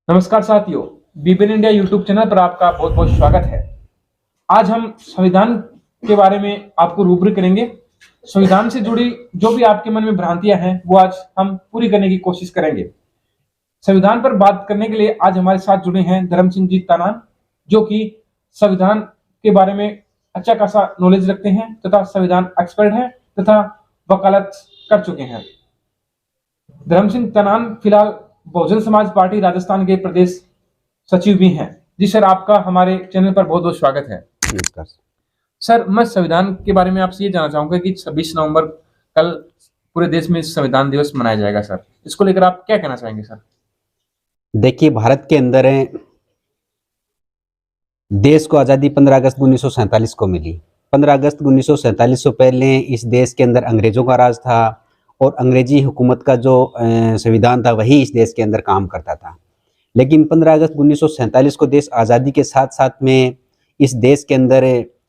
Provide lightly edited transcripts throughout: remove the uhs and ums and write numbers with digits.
नमस्कार साथियों, BBN India YouTube channel पर आपका बहुत बहुत स्वागत है। आज हम संविधान के बारे में आपको रूबरू करेंगे। संविधान से जुड़ी जो भी आपके मन में भ्रांतियां हैं वो आज हम पूरी करने की कोशिश करेंगे। संविधान पर बात करने के लिए आज हमारे साथ जुड़े हैं धर्म सिंह जी तानान, जो कि संविधान के बारे में अच्छा खासा नॉलेज रखते हैं तथा संविधान एक्सपर्ट हैं तथा वकालत कर चुके हैं। धर्म सिंह तानान फिलहाल बहुजन समाज पार्टी राजस्थान के प्रदेश सचिव भी हैं। जी सर, आपका हमारे चैनल पर बहुत बहुत स्वागत है। नमस्कार सर, मैं संविधान के बारे में आपसे ये जानना चाहूंगा कि 26 नवंबर कल पूरे देश में संविधान दिवस मनाया जाएगा। सर, इसको लेकर आप क्या कहना चाहेंगे? सर देखिए, भारत के अंदर देश को आज़ादी 15 अगस्त 1947 को मिली। 15 अगस्त 1947 से पहले इस देश के अंदर अंग्रेजों का राज था और अंग्रेजी हुकूमत का जो संविधान था वही इस देश के अंदर काम करता था। लेकिन 15 अगस्त 1947 को देश आज़ादी के साथ साथ में इस देश के अंदर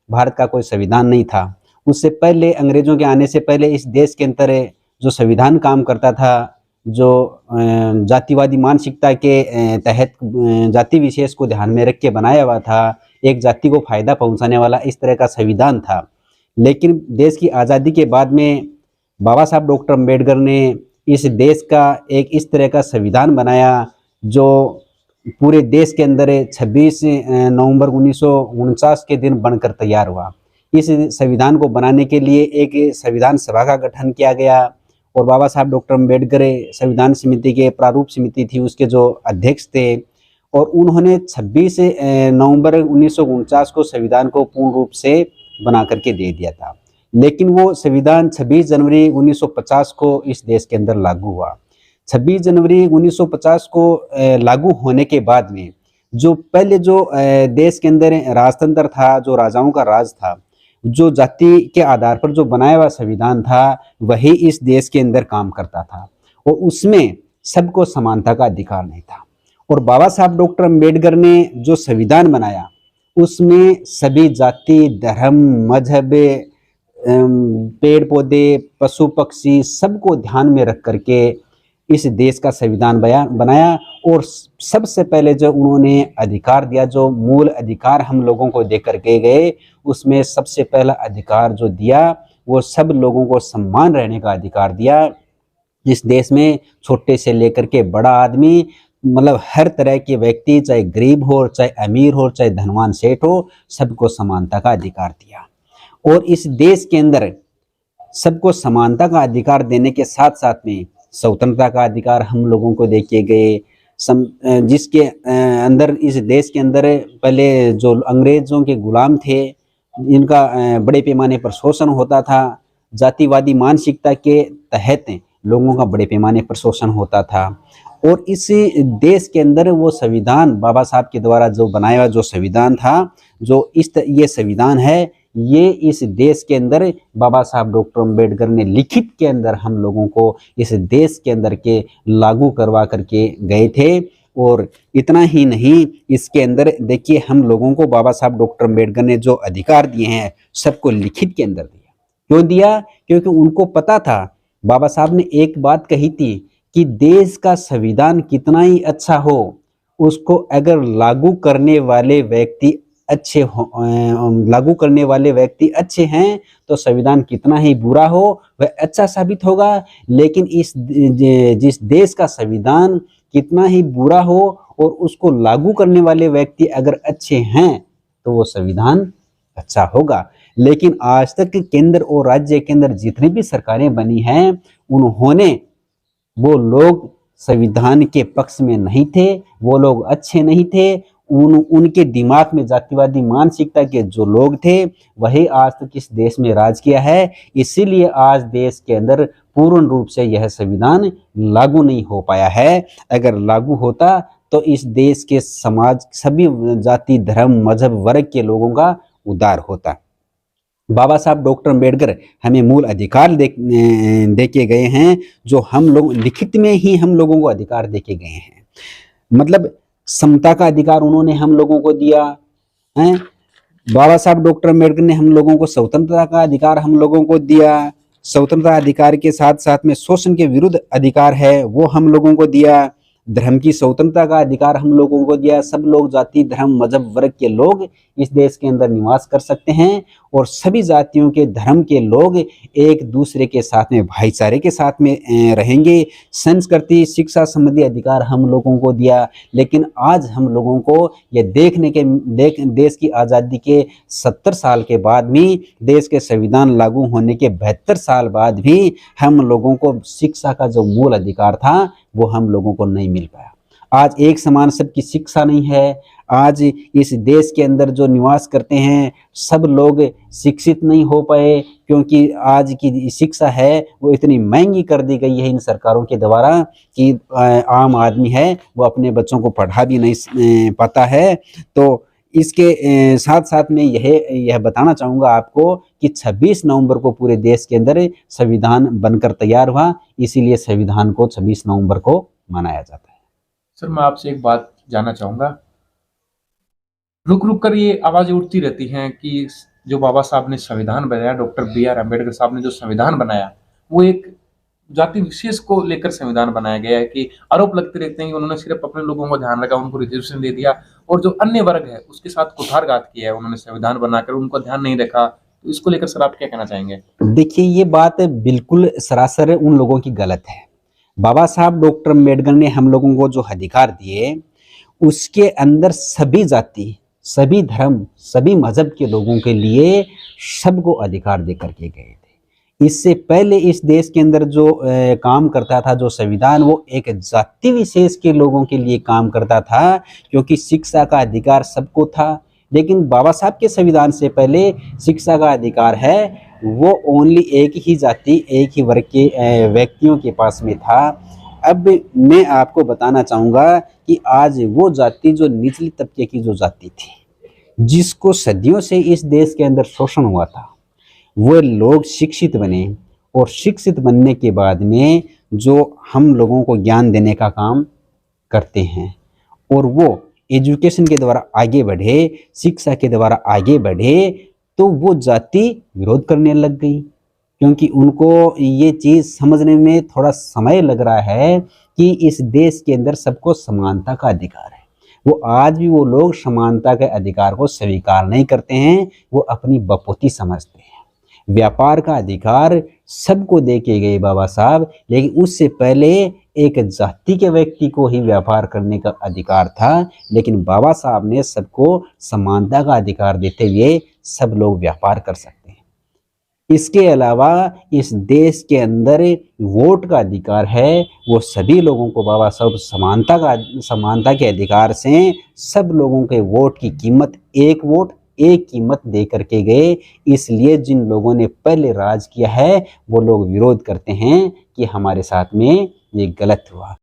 भारत का कोई संविधान नहीं था। उससे पहले, अंग्रेजों के आने से पहले इस देश के अंदर जो संविधान काम करता था, जो जातिवादी मानसिकता के तहत जाति विशेष को ध्यान में रख के बनाया हुआ था, एक जाति को फायदा पहुंचाने वाला इस तरह का संविधान था। लेकिन देश की आज़ादी के बाद में बाबा साहब डॉक्टर अम्बेडकर ने इस देश का एक इस तरह का संविधान बनाया जो पूरे देश के अंदर 26 नवंबर 1949 के दिन बनकर तैयार हुआ। इस संविधान को बनाने के लिए एक संविधान सभा का गठन किया गया और बाबा साहब डॉक्टर अम्बेडकर संविधान समिति के प्रारूप समिति थी उसके जो अध्यक्ष थे, और उन्होंने 26 नवंबर 1949 को संविधान को पूर्ण रूप से बना करके दे दिया था। लेकिन वो संविधान 26 जनवरी 1950 को इस देश के अंदर लागू हुआ। 26 जनवरी 1950 को लागू होने के बाद में जो पहले जो देश के अंदर राजतंत्र था, जो राजाओं का राज था, जो जाति के आधार पर जो बनाया हुआ संविधान था वही इस देश के अंदर काम करता था और उसमें सबको समानता का अधिकार नहीं था। और बाबा साहब डॉक्टर अम्बेडकर ने जो संविधान बनाया उसमें सभी जाति, धर्म, मजहब, पेड़ पौधे, पशु पक्षी सबको ध्यान में रख करके इस देश का संविधान बनाया। और सबसे पहले जो उन्होंने अधिकार दिया, जो मूल अधिकार हम लोगों को दे करके गए, उसमें सबसे पहला अधिकार जो दिया वो सब लोगों को सम्मान रहने का अधिकार दिया। इस देश में छोटे से लेकर के बड़ा आदमी, मतलब हर तरह के व्यक्ति, चाहे गरीब हो, चाहे अमीर हो, चाहे धनवान सेठ हो, सबको समानता का अधिकार दिया। और इस देश के अंदर सबको समानता का अधिकार देने के साथ साथ में स्वतंत्रता का अधिकार हम लोगों को देके गए, जिसके अंदर इस देश के अंदर पहले जो अंग्रेजों के गुलाम थे, इनका बड़े पैमाने पर शोषण होता था। जातिवादी मानसिकता के तहत लोगों का बड़े पैमाने पर शोषण होता था। और इस देश के अंदर वो संविधान बाबा साहब के द्वारा जो बनाया हुआ जो संविधान था, जो ये संविधान है, ये इस देश के अंदर बाबा साहब डॉक्टर अम्बेडकर ने लिखित के अंदर हम लोगों को इस देश के अंदर के लागू करवा करके गए थे। और इतना ही नहीं, इसके अंदर देखिए हम लोगों को बाबा साहब डॉक्टर अम्बेडकर ने जो अधिकार दिए हैं सबको लिखित के अंदर दिया। क्यों दिया? क्योंकि उनको पता था, बाबा साहब ने एक बात कही थी कि देश का संविधान कितना ही अच्छा हो, उसको अगर लागू करने वाले व्यक्ति अच्छे हैं तो संविधान कितना ही बुरा हो वह अच्छा साबित होगा। लेकिन जिस देश का संविधान कितना ही बुरा हो और उसको लागू करने वाले व्यक्ति अगर अच्छे हैं तो वो संविधान अच्छा होगा। लेकिन आज तक केंद्र और राज्य के अंदर जितनी भी सरकारें बनी हैं, उन्होंने वो लोग संविधान के पक्ष में नहीं थे, वो लोग अच्छे नहीं थे। उनके दिमाग में जातिवादी मानसिकता के जो लोग थे वही आज तक इस देश में राज किया है। इसीलिए आज देश के अंदर पूर्ण रूप से यह संविधान लागू नहीं हो पाया है। अगर लागू होता तो इस देश के समाज सभी जाति, धर्म, मजहब, वर्ग के लोगों का उद्धार होता। बाबा साहब डॉक्टर अम्बेडकर हमें मूल अधिकार दे के गए हैं, जो हम लोग लिखित में ही हम लोगों को अधिकार दे के गए हैं। मतलब समता का अधिकार उन्होंने हम लोगों को दिया है। बाबा साहब डॉक्टर अम्बेडकर ने हम लोगों को स्वतंत्रता का अधिकार हम लोगों को दिया। स्वतंत्रता अधिकार के साथ साथ में शोषण के विरुद्ध अधिकार है वो हम लोगों को दिया। धर्म की स्वतंत्रता का अधिकार हम लोगों को दिया। सब लोग, जाति, धर्म, मजहब, वर्ग के लोग इस देश के अंदर निवास कर सकते हैं और सभी जातियों के, धर्म के लोग एक दूसरे के साथ में, भाईचारे के साथ में रहेंगे। संस्कृति, शिक्षा संबंधी अधिकार हम लोगों को दिया। लेकिन आज हम लोगों को ये देश की आज़ादी के 70 साल के बाद भी, देश के संविधान लागू होने के 72 साल बाद भी हम लोगों को शिक्षा का जो मूल अधिकार था वो हम लोगों को नहीं मिल पाया। आज एक समान सबकी शिक्षा नहीं है। आज इस देश के अंदर जो निवास करते हैं सब लोग शिक्षित नहीं हो पाए, क्योंकि आज की शिक्षा है वो इतनी महंगी कर दी गई है इन सरकारों के द्वारा कि आम आदमी है वो अपने बच्चों को पढ़ा भी नहीं पाता है। तो इसके साथ साथ में यह बताना चाहूँगा आपको कि 26 नवंबर को पूरे देश के अंदर संविधान बनकर तैयार हुआ, इसीलिए संविधान को 26 नवंबर को मनाया जाता है। सर, मैं आपसे एक बात जानना चाहूँगा। रुक रुक कर ये आवाज़ें उठती रहती हैं कि जो बाबा साहब ने संविधान बनाया, डॉक्टर BR अम्बेडकर साहब ने जो संविधान बनाया, वो एक जाति विशेष को लेकर संविधान बनाया गया है। कि आरोप लगते रहते हैं कि उन्होंने सिर्फ अपने लोगों को ध्यान रखा, उनको रिजर्वेशन दे दिया और जो अन्य वर्ग है उसके साथ कुठारघात किया है उन्होंने संविधान बनाकर, उनको ध्यान नहीं रखा। तो इसको लेकर सर आप क्या कहना चाहेंगे? देखिए, ये बात बिल्कुल सरासर उन लोगों की गलत है। बाबा साहब डॉक्टर अम्बेडकर ने हम लोगों को जो अधिकार दिए उसके अंदर सभी जाति, सभी धर्म, सभी मजहब के लोगों के लिए सबको अधिकार दे करके गए थे। इससे पहले इस देश के अंदर जो काम करता था जो संविधान, वो एक जाति विशेष के लोगों के लिए काम करता था, क्योंकि शिक्षा का अधिकार सबको था। लेकिन बाबा साहब के संविधान से पहले शिक्षा का अधिकार है वो ओनली एक ही जाति, एक ही वर्ग के व्यक्तियों के पास में था। अब मैं आपको बताना चाहूँगा कि आज वो जाति, जो निचली तबके की जो जाति थी, जिसको सदियों से इस देश के अंदर शोषण हुआ था, वो लोग शिक्षित बने और शिक्षित बनने के बाद में जो हम लोगों को ज्ञान देने का काम करते हैं और वो एजुकेशन के द्वारा आगे बढ़े, शिक्षा के द्वारा आगे बढ़े, तो वो जाति विरोध करने लग गई, क्योंकि उनको ये चीज़ समझने में थोड़ा समय लग रहा है कि इस देश के अंदर सबको समानता का अधिकार है। वो आज भी वो लोग समानता के अधिकार को स्वीकार नहीं करते हैं, वो अपनी बपोती समझते हैं। व्यापार का अधिकार सबको दे के गए बाबा साहब, लेकिन उससे पहले एक जाति के व्यक्ति को ही व्यापार करने का अधिकार था, लेकिन बाबा साहब ने सबको समानता का अधिकार देते हुए सब लोग व्यापार कर सकते हैं। इसके अलावा इस देश के अंदर वोट का अधिकार है, वो सभी लोगों को बाबा साहब समानता के अधिकार से सब लोगों के वोट की कीमत, एक वोट एक कीमत दे करके गए। इसलिए जिन लोगों ने पहले राज किया है वो लोग विरोध करते हैं कि हमारे साथ में ये गलत हुआ।